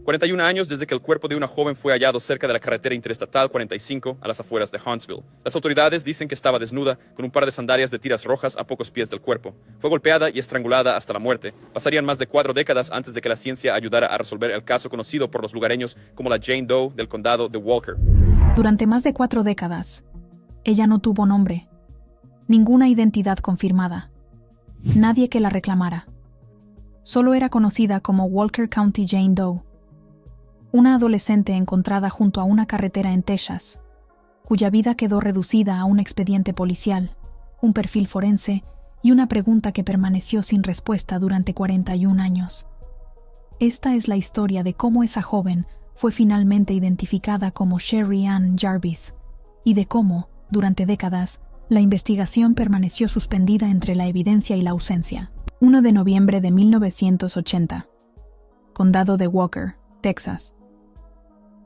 41 años desde que el cuerpo de una joven fue hallado cerca de la carretera interestatal 45 a las afueras de Huntsville. Las autoridades dicen que estaba desnuda, con un par de sandalias de tiras rojas a pocos pies del cuerpo. Fue golpeada y estrangulada hasta la muerte. Pasarían más de 4 décadas antes de que la ciencia ayudara a resolver el caso conocido por los lugareños como la Jane Doe del condado de Walker. Durante más de 4 décadas, ella no tuvo nombre, ninguna identidad confirmada, nadie que la reclamara. Solo era conocida como Walker County Jane Doe, una adolescente encontrada junto a una carretera en Texas, cuya vida quedó reducida a un expediente policial, un perfil forense y una pregunta que permaneció sin respuesta durante 41 años. Esta es la historia de cómo esa joven fue finalmente identificada como Sherry Ann Jarvis y de cómo, durante décadas, la investigación permaneció suspendida entre la evidencia y la ausencia. 1 de noviembre de 1980. Condado de Walker, Texas.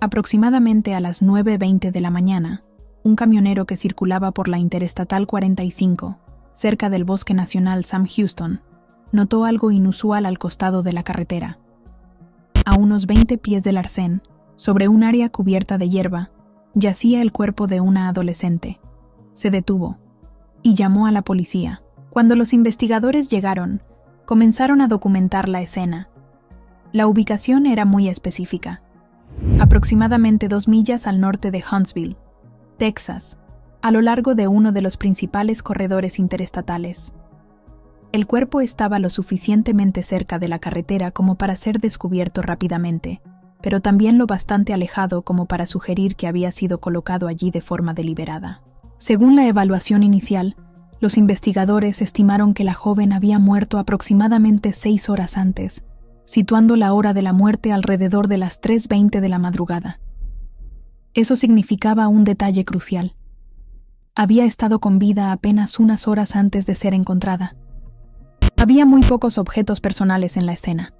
Aproximadamente a las 9:20 de la mañana, un camionero que circulaba por la Interestatal 45, cerca del Bosque Nacional Sam Houston, notó algo inusual al costado de la carretera. A unos 20 pies del arcén, sobre un área cubierta de hierba, yacía el cuerpo de una adolescente. Se detuvo y llamó a la policía. Cuando los investigadores llegaron, comenzaron a documentar la escena. La ubicación era muy específica. Aproximadamente 2 millas al norte de Huntsville, Texas, a lo largo de uno de los principales corredores interestatales. El cuerpo estaba lo suficientemente cerca de la carretera como para ser descubierto rápidamente, pero también lo bastante alejado como para sugerir que había sido colocado allí de forma deliberada. Según la evaluación inicial, los investigadores estimaron que la joven había muerto aproximadamente 6 horas antes, situando la hora de la muerte alrededor de las 3:20 de la madrugada. Eso significaba un detalle crucial. Había estado con vida apenas unas horas antes de ser encontrada. Había muy pocos objetos personales en la escena.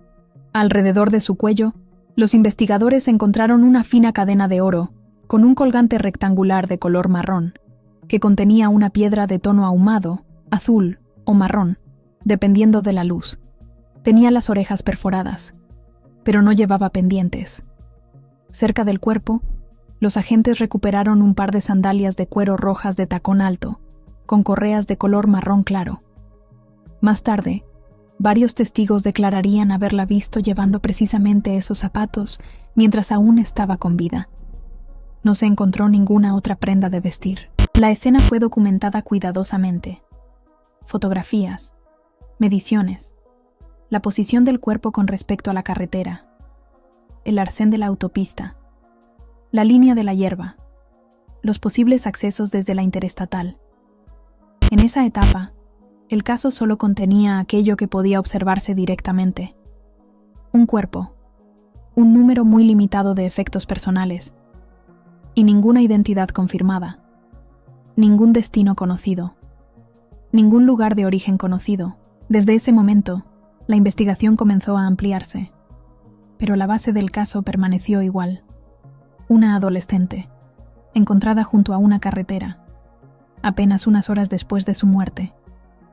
Alrededor de su cuello, los investigadores encontraron una fina cadena de oro, con un colgante rectangular de color marrón, que contenía una piedra de tono ahumado, azul o marrón, dependiendo de la luz. Tenía las orejas perforadas, pero no llevaba pendientes. Cerca del cuerpo, los agentes recuperaron un par de sandalias de cuero rojas de tacón alto, con correas de color marrón claro. Más tarde, varios testigos declararían haberla visto llevando precisamente esos zapatos mientras aún estaba con vida. No se encontró ninguna otra prenda de vestir. La escena fue documentada cuidadosamente. Fotografías, mediciones, la posición del cuerpo con respecto a la carretera, el arcén de la autopista, la línea de la hierba, los posibles accesos desde la interestatal. En esa etapa, el caso solo contenía aquello que podía observarse directamente. Un cuerpo, un número muy limitado de efectos personales, y ninguna identidad confirmada, ningún destino conocido, ningún lugar de origen conocido. Desde ese momento, la investigación comenzó a ampliarse, pero la base del caso permaneció igual. Una adolescente, encontrada junto a una carretera, apenas unas horas después de su muerte,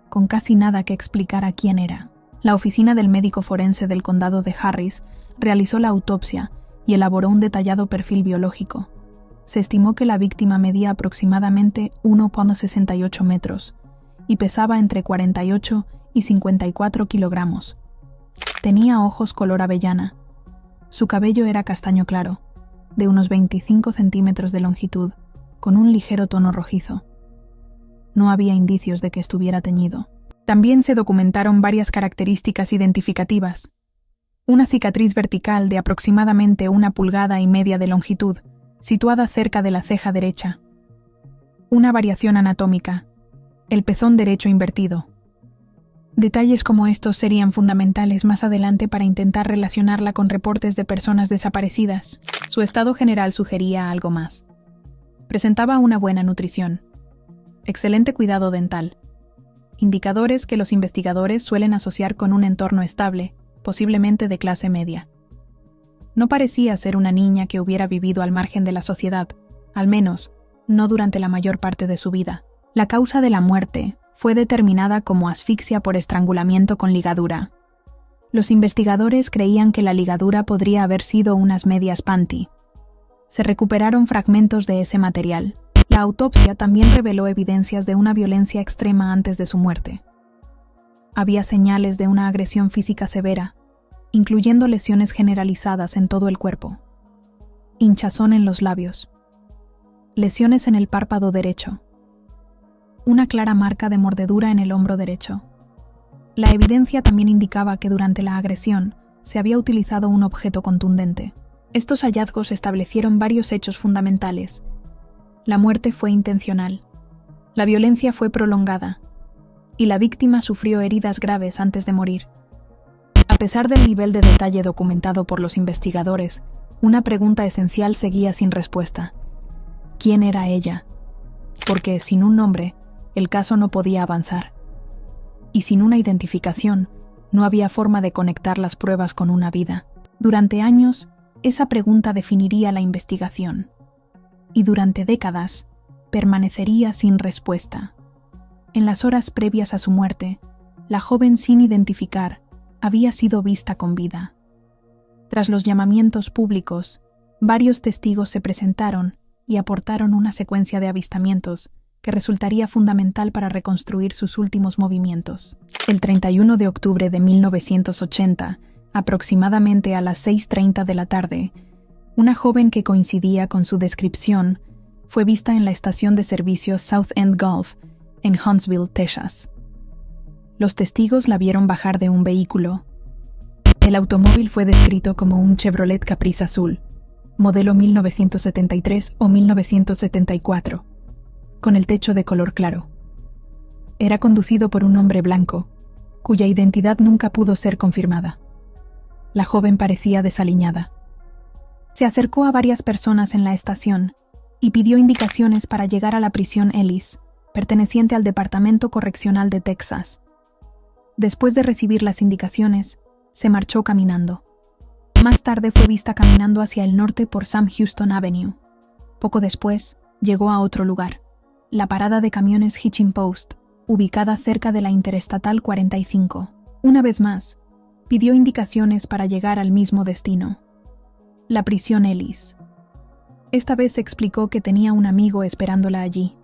con casi nada que explicar a quién era. La oficina del médico forense del condado de Harris realizó la autopsia y elaboró un detallado perfil biológico. Se estimó que la víctima medía aproximadamente 1,68 metros y pesaba entre 48 y 54 kilogramos. Tenía ojos color avellana. Su cabello era castaño claro, de unos 25 centímetros de longitud, con un ligero tono rojizo. No había indicios de que estuviera teñido. También se documentaron varias características identificativas. Una cicatriz vertical de aproximadamente 1,5 pulgadas de longitud, situada cerca de la ceja derecha. Una variación anatómica, el pezón derecho invertido. Detalles como estos serían fundamentales más adelante para intentar relacionarla con reportes de personas desaparecidas. Su estado general sugería algo más. Presentaba una buena nutrición, excelente cuidado dental, indicadores que los investigadores suelen asociar con un entorno estable, posiblemente de clase media. No parecía ser una niña que hubiera vivido al margen de la sociedad, al menos, no durante la mayor parte de su vida. La causa de la muerte fue determinada como asfixia por estrangulamiento con ligadura. Los investigadores creían que la ligadura podría haber sido unas medias panty. Se recuperaron fragmentos de ese material. La autopsia también reveló evidencias de una violencia extrema antes de su muerte. Había señales de una agresión física severa, incluyendo lesiones generalizadas en todo el cuerpo. Hinchazón en los labios. Lesiones en el párpado derecho. Una clara marca de mordedura en el hombro derecho. La evidencia también indicaba que durante la agresión se había utilizado un objeto contundente. Estos hallazgos establecieron varios hechos fundamentales. La muerte fue intencional. La violencia fue prolongada. Y la víctima sufrió heridas graves antes de morir. A pesar del nivel de detalle documentado por los investigadores, una pregunta esencial seguía sin respuesta. ¿Quién era ella? Porque, sin un nombre, el caso no podía avanzar. Y sin una identificación, no había forma de conectar las pruebas con una vida. Durante años, esa pregunta definiría la investigación. Y durante décadas, permanecería sin respuesta. En las horas previas a su muerte, la joven sin identificar había sido vista con vida. Tras los llamamientos públicos, varios testigos se presentaron y aportaron una secuencia de avistamientos que resultaría fundamental para reconstruir sus últimos movimientos. El 31 de octubre de 1980, aproximadamente a las 6:30 de la tarde, una joven que coincidía con su descripción fue vista en la estación de servicio South End Golf, en Huntsville, Texas. Los testigos la vieron bajar de un vehículo. El automóvil fue descrito como un Chevrolet Caprice azul, modelo 1973 o 1974, con el techo de color claro. Era conducido por un hombre blanco, cuya identidad nunca pudo ser confirmada. La joven parecía desaliñada. Se acercó a varias personas en la estación y pidió indicaciones para llegar a la prisión Ellis, perteneciente al Departamento Correccional de Texas. Después de recibir las indicaciones, se marchó caminando. Más tarde fue vista caminando hacia el norte por Sam Houston Avenue. Poco después, llegó a otro lugar, la parada de camiones Hitching Post, ubicada cerca de la Interestatal 45. Una vez más, pidió indicaciones para llegar al mismo destino, la prisión Ellis. Esta vez explicó que tenía un amigo esperándola allí.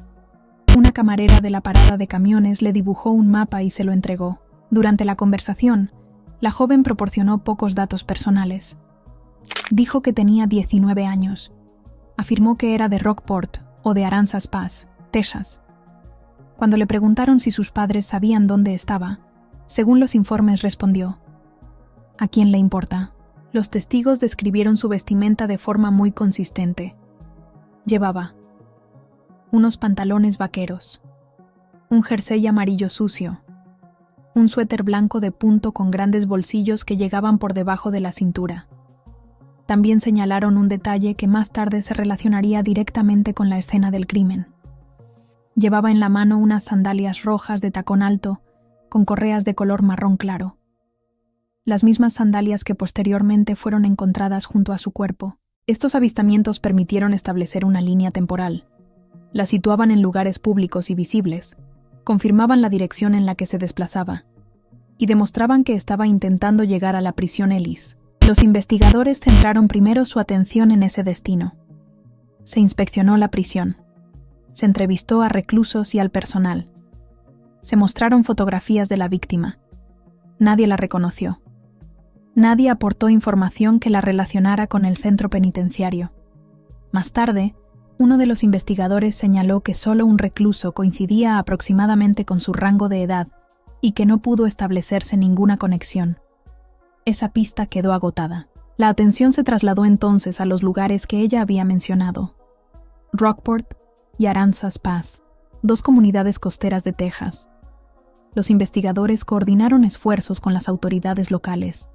Una camarera de la parada de camiones le dibujó un mapa y se lo entregó. Durante la conversación, la joven proporcionó pocos datos personales. Dijo que tenía 19 años. Afirmó que era de Rockport o de Aransas Pass, Texas. Cuando le preguntaron si sus padres sabían dónde estaba, según los informes respondió: ¿a quién le importa? Los testigos describieron su vestimenta de forma muy consistente. Llevaba unos pantalones vaqueros, un jersey amarillo sucio, un suéter blanco de punto con grandes bolsillos que llegaban por debajo de la cintura. También señalaron un detalle que más tarde se relacionaría directamente con la escena del crimen. Llevaba en la mano unas sandalias rojas de tacón alto con correas de color marrón claro. Las mismas sandalias que posteriormente fueron encontradas junto a su cuerpo. Estos avistamientos permitieron establecer una línea temporal. La situaban en lugares públicos y visibles, confirmaban la dirección en la que se desplazaba y demostraban que estaba intentando llegar a la prisión Ellis. Los investigadores centraron primero su atención en ese destino. Se inspeccionó la prisión. Se entrevistó a reclusos y al personal. Se mostraron fotografías de la víctima. Nadie la reconoció. Nadie aportó información que la relacionara con el centro penitenciario. Más tarde, uno de los investigadores señaló que solo un recluso coincidía aproximadamente con su rango de edad y que no pudo establecerse ninguna conexión. Esa pista quedó agotada. La atención se trasladó entonces a los lugares que ella había mencionado: Rockport y Aransas Pass, dos comunidades costeras de Texas. Los investigadores coordinaron esfuerzos con las autoridades locales.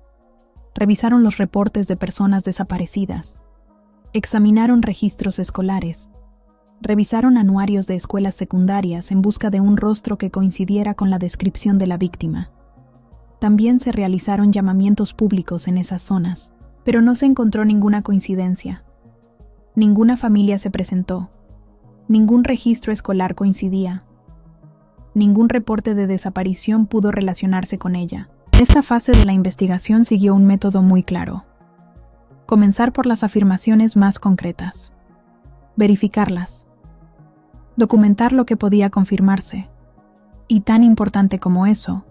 Revisaron los reportes de personas desaparecidas. Examinaron registros escolares. Revisaron anuarios de escuelas secundarias en busca de un rostro que coincidiera con la descripción de la víctima. También se realizaron llamamientos públicos en esas zonas, pero no se encontró ninguna coincidencia. Ninguna familia se presentó. Ningún registro escolar coincidía. Ningún reporte de desaparición pudo relacionarse con ella. En esta fase de la investigación siguió un método muy claro. Comenzar por las afirmaciones más concretas. Verificarlas. Documentar lo que podía confirmarse. Y tan importante como eso,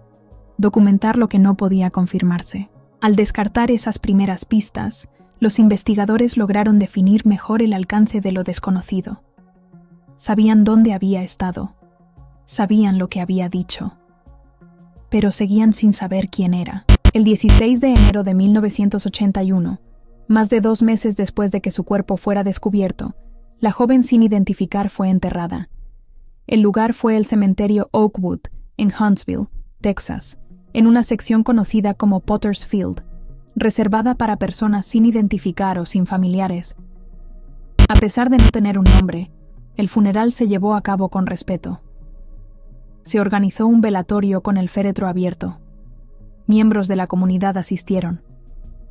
documentar lo que no podía confirmarse. Al descartar esas primeras pistas, los investigadores lograron definir mejor el alcance de lo desconocido. Sabían dónde había estado. Sabían lo que había dicho. Pero seguían sin saber quién era. El 16 de enero de 1981, más de 2 meses después de que su cuerpo fuera descubierto, la joven sin identificar fue enterrada. El lugar fue el cementerio Oakwood, en Huntsville, Texas, en una sección conocida como Potter's Field, reservada para personas sin identificar o sin familiares. A pesar de no tener un nombre, el funeral se llevó a cabo con respeto. Se organizó un velatorio con el féretro abierto. Miembros de la comunidad asistieron.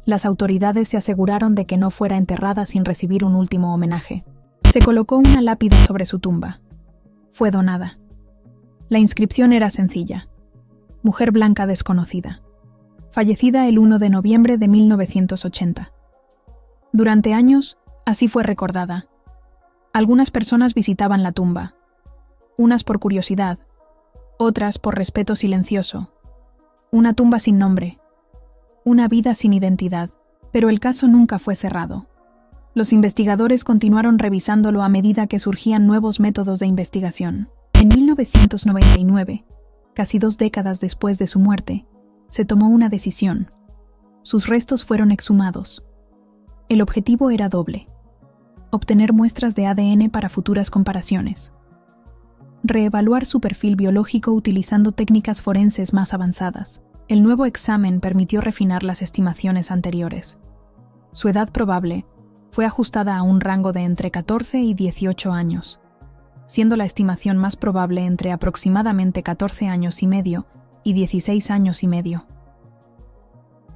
Las autoridades se aseguraron de que no fuera enterrada sin recibir un último homenaje. Se colocó una lápida sobre su tumba. Fue donada. La inscripción era sencilla. Mujer blanca desconocida. Fallecida el 1 de noviembre de 1980. Durante años, así fue recordada. Algunas personas visitaban la tumba. Unas por curiosidad, otras por respeto silencioso. Una tumba sin nombre. Una vida sin identidad. Pero el caso nunca fue cerrado. Los investigadores continuaron revisándolo a medida que surgían nuevos métodos de investigación. En 1999, casi 2 décadas después de su muerte, se tomó una decisión. Sus restos fueron exhumados. El objetivo era doble: obtener muestras de ADN para futuras comparaciones. Reevaluar su perfil biológico utilizando técnicas forenses más avanzadas. El nuevo examen permitió refinar las estimaciones anteriores. Su edad probable fue ajustada a un rango de entre 14 y 18 años, siendo la estimación más probable entre aproximadamente 14 años y medio y 16 años y medio.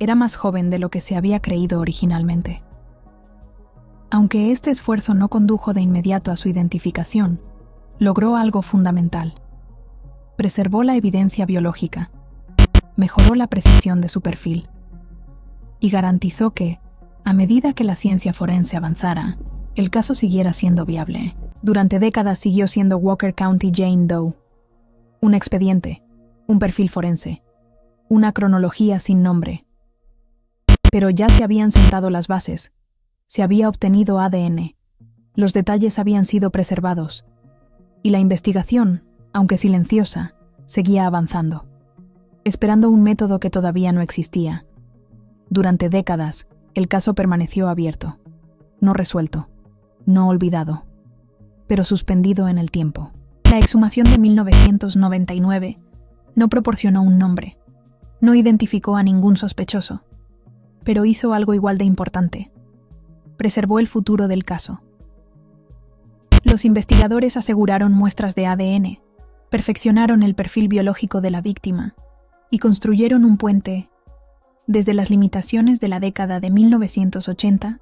Era más joven de lo que se había creído originalmente. Aunque este esfuerzo no condujo de inmediato a su identificación, logró algo fundamental. Preservó la evidencia biológica, mejoró la precisión de su perfil y garantizó que, a medida que la ciencia forense avanzara, el caso siguiera siendo viable. Durante décadas siguió siendo Walker County Jane Doe. Un expediente, un perfil forense, una cronología sin nombre. Pero ya se habían sentado las bases, se había obtenido ADN, los detalles habían sido preservados, y la investigación, aunque silenciosa, seguía avanzando, esperando un método que todavía no existía. Durante décadas, el caso permaneció abierto, no resuelto, no olvidado, pero suspendido en el tiempo. La exhumación de 1999 no proporcionó un nombre, no identificó a ningún sospechoso, pero hizo algo igual de importante: preservó el futuro del caso. Los investigadores aseguraron muestras de ADN, perfeccionaron el perfil biológico de la víctima y construyeron un puente desde las limitaciones de la década de 1980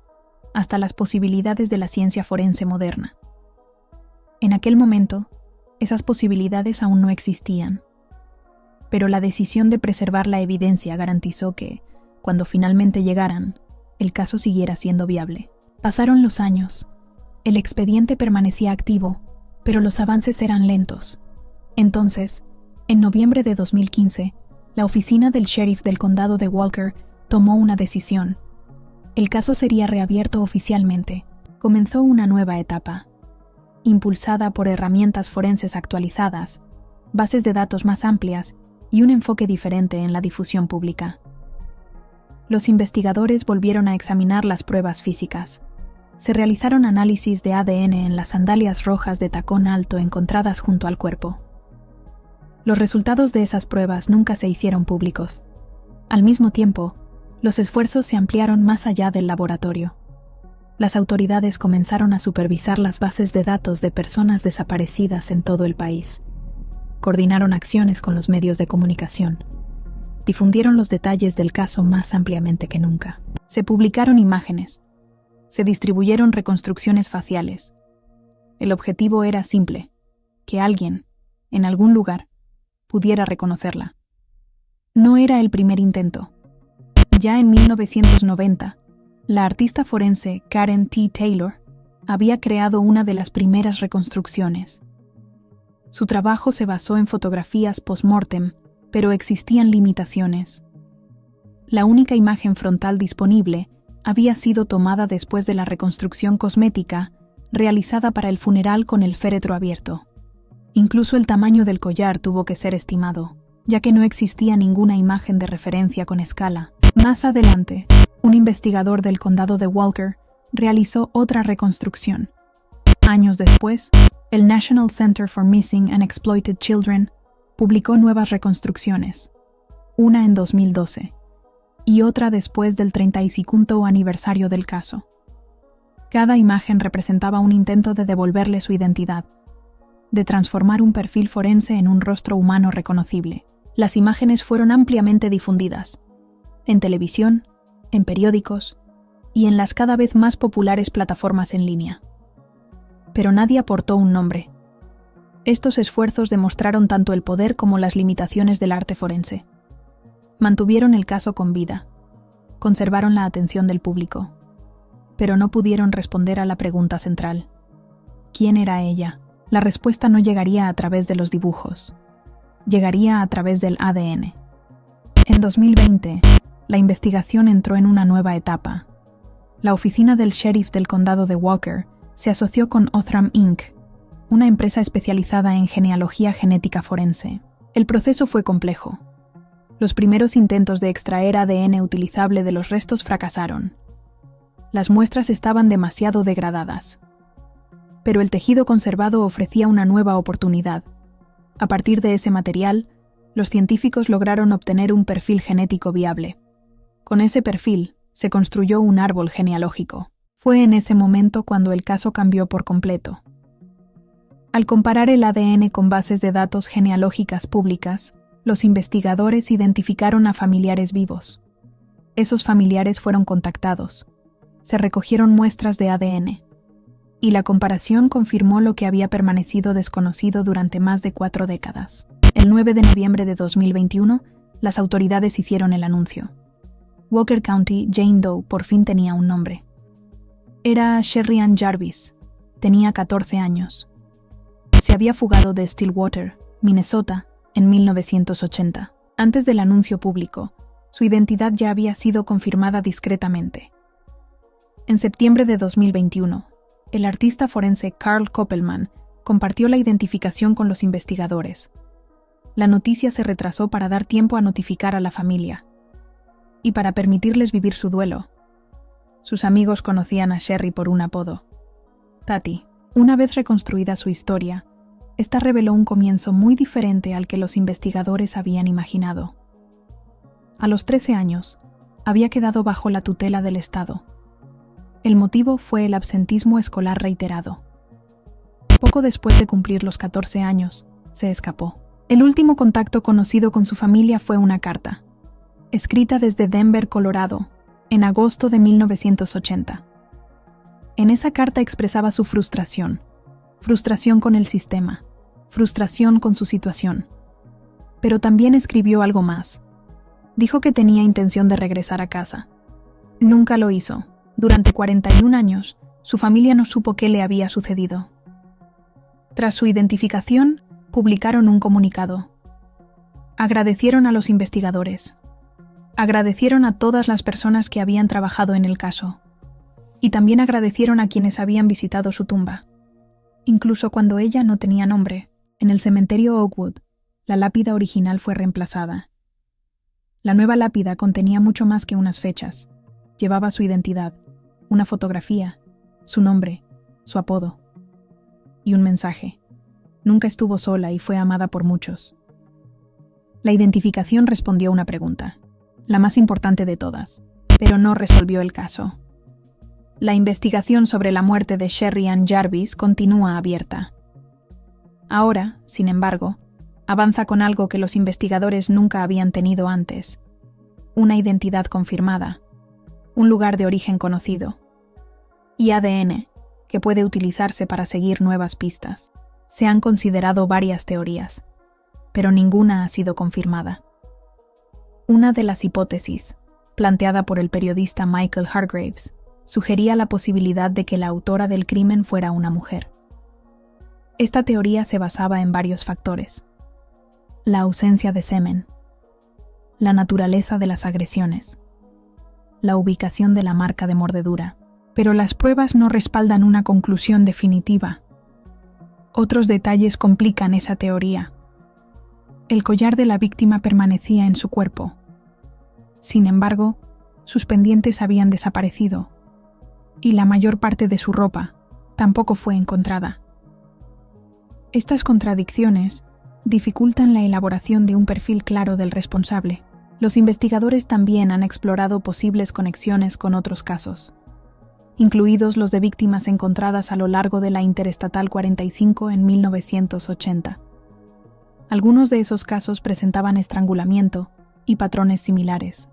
hasta las posibilidades de la ciencia forense moderna. En aquel momento, esas posibilidades aún no existían, pero la decisión de preservar la evidencia garantizó que, cuando finalmente llegaran, el caso siguiera siendo viable. Pasaron los años. El expediente permanecía activo, pero los avances eran lentos. Entonces, en noviembre de 2015, la oficina del sheriff del condado de Walker tomó una decisión. El caso sería reabierto oficialmente. Comenzó una nueva etapa, impulsada por herramientas forenses actualizadas, bases de datos más amplias y un enfoque diferente en la difusión pública. Los investigadores volvieron a examinar las pruebas físicas. Se realizaron análisis de ADN en las sandalias rojas de tacón alto encontradas junto al cuerpo. Los resultados de esas pruebas nunca se hicieron públicos. Al mismo tiempo, los esfuerzos se ampliaron más allá del laboratorio. Las autoridades comenzaron a supervisar las bases de datos de personas desaparecidas en todo el país. Coordinaron acciones con los medios de comunicación. Difundieron los detalles del caso más ampliamente que nunca. Se publicaron imágenes. Se distribuyeron reconstrucciones faciales. El objetivo era simple: que alguien, en algún lugar, pudiera reconocerla. No era el primer intento. Ya en 1990, la artista forense Karen T. Taylor había creado una de las primeras reconstrucciones. Su trabajo se basó en fotografías post-mortem, pero existían limitaciones. La única imagen frontal disponible había sido tomada después de la reconstrucción cosmética realizada para el funeral con el féretro abierto. Incluso el tamaño del collar tuvo que ser estimado, ya que no existía ninguna imagen de referencia con escala. Más adelante, un investigador del condado de Walker realizó otra reconstrucción. Años después, el National Center for Missing and Exploited Children publicó nuevas reconstrucciones, una en 2012 y otra después del 35º aniversario del caso. Cada imagen representaba un intento de devolverle su identidad, de transformar un perfil forense en un rostro humano reconocible. Las imágenes fueron ampliamente difundidas, en televisión, en periódicos y en las cada vez más populares plataformas en línea. Pero nadie aportó un nombre. Estos esfuerzos demostraron tanto el poder como las limitaciones del arte forense. Mantuvieron el caso con vida, conservaron la atención del público, pero no pudieron responder a la pregunta central: ¿quién era ella? La respuesta no llegaría a través de los dibujos, llegaría a través del ADN. En 2020, la investigación entró en una nueva etapa. La oficina del sheriff del condado de Walker se asoció con Othram Inc., una empresa especializada en genealogía genética forense. El proceso fue complejo. Los primeros intentos de extraer ADN utilizable de los restos fracasaron. Las muestras estaban demasiado degradadas. Pero el tejido conservado ofrecía una nueva oportunidad. A partir de ese material, los científicos lograron obtener un perfil genético viable. Con ese perfil, se construyó un árbol genealógico. Fue en ese momento cuando el caso cambió por completo. Al comparar el ADN con bases de datos genealógicas públicas, los investigadores identificaron a familiares vivos. Esos familiares fueron contactados. Se recogieron muestras de ADN. Y la comparación confirmó lo que había permanecido desconocido durante más de 4 décadas. El 9 de noviembre de 2021, las autoridades hicieron el anuncio. Walker County Jane Doe por fin tenía un nombre. Era Sherry Ann Jarvis. Tenía 14 años. Se había fugado de Stillwater, Minnesota, en 1980. Antes del anuncio público, su identidad ya había sido confirmada discretamente. En septiembre de 2021, el artista forense Carl Koppelman compartió la identificación con los investigadores. La noticia se retrasó para dar tiempo a notificar a la familia y para permitirles vivir su duelo. Sus amigos conocían a Sherry por un apodo: Tati. Una vez reconstruida su historia, esta reveló un comienzo muy diferente al que los investigadores habían imaginado. A los 13 años, había quedado bajo la tutela del Estado. El motivo fue el absentismo escolar reiterado. Poco después de cumplir los 14 años, se escapó. El último contacto conocido con su familia fue una carta, escrita desde Denver, Colorado, en agosto de 1980. En esa carta expresaba su frustración con el sistema, frustración con su situación. Pero también escribió algo más. Dijo que tenía intención de regresar a casa. Nunca lo hizo. Durante 41 años, su familia no supo qué le había sucedido. Tras su identificación, publicaron un comunicado. Agradecieron a los investigadores. Agradecieron a todas las personas que habían trabajado en el caso. Y también agradecieron a quienes habían visitado su tumba. Incluso cuando ella no tenía nombre, en el cementerio Oakwood, la lápida original fue reemplazada. La nueva lápida contenía mucho más que unas fechas. Llevaba su identidad, una fotografía, su nombre, su apodo y un mensaje. Nunca estuvo sola y fue amada por muchos. La identificación respondió a una pregunta, la más importante de todas, pero no resolvió el caso. La investigación sobre la muerte de Sherry Ann Jarvis continúa abierta. Ahora, sin embargo, avanza con algo que los investigadores nunca habían tenido antes: una identidad confirmada, un lugar de origen conocido y ADN que puede utilizarse para seguir nuevas pistas. Se han considerado varias teorías, pero ninguna ha sido confirmada. Una de las hipótesis, planteada por el periodista Michael Hargreaves, sugería la posibilidad de que la autora del crimen fuera una mujer. Esta teoría se basaba en varios factores: la ausencia de semen, la naturaleza de las agresiones, la ubicación de la marca de mordedura, pero las pruebas no respaldan una conclusión definitiva. Otros detalles complican esa teoría. El collar de la víctima permanecía en su cuerpo. Sin embargo, sus pendientes habían desaparecido, y la mayor parte de su ropa tampoco fue encontrada. Estas contradicciones dificultan la elaboración de un perfil claro del responsable. Los investigadores también han explorado posibles conexiones con otros casos, incluidos los de víctimas encontradas a lo largo de la Interestatal 45 en 1980. Algunos de esos casos presentaban estrangulamiento y patrones similares.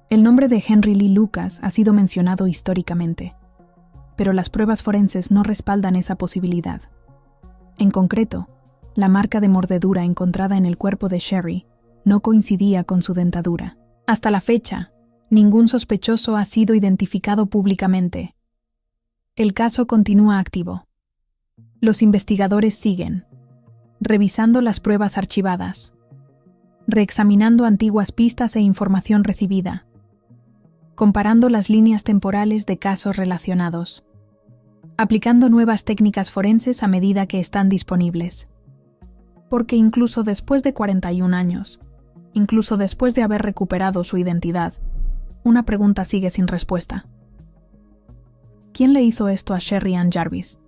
El nombre de Henry Lee Lucas ha sido mencionado históricamente, pero las pruebas forenses no respaldan esa posibilidad. En concreto, la marca de mordedura encontrada en el cuerpo de Sherry no coincidía con su dentadura. Hasta la fecha, ningún sospechoso ha sido identificado públicamente. El caso continúa activo. Los investigadores siguen revisando las pruebas archivadas, reexaminando antiguas pistas e información recibida, comparando las líneas temporales de casos relacionados, aplicando nuevas técnicas forenses a medida que están disponibles. Porque incluso después de 41 años, incluso después de haber recuperado su identidad, una pregunta sigue sin respuesta. ¿Quién le hizo esto a Sherry Ann Jarvis?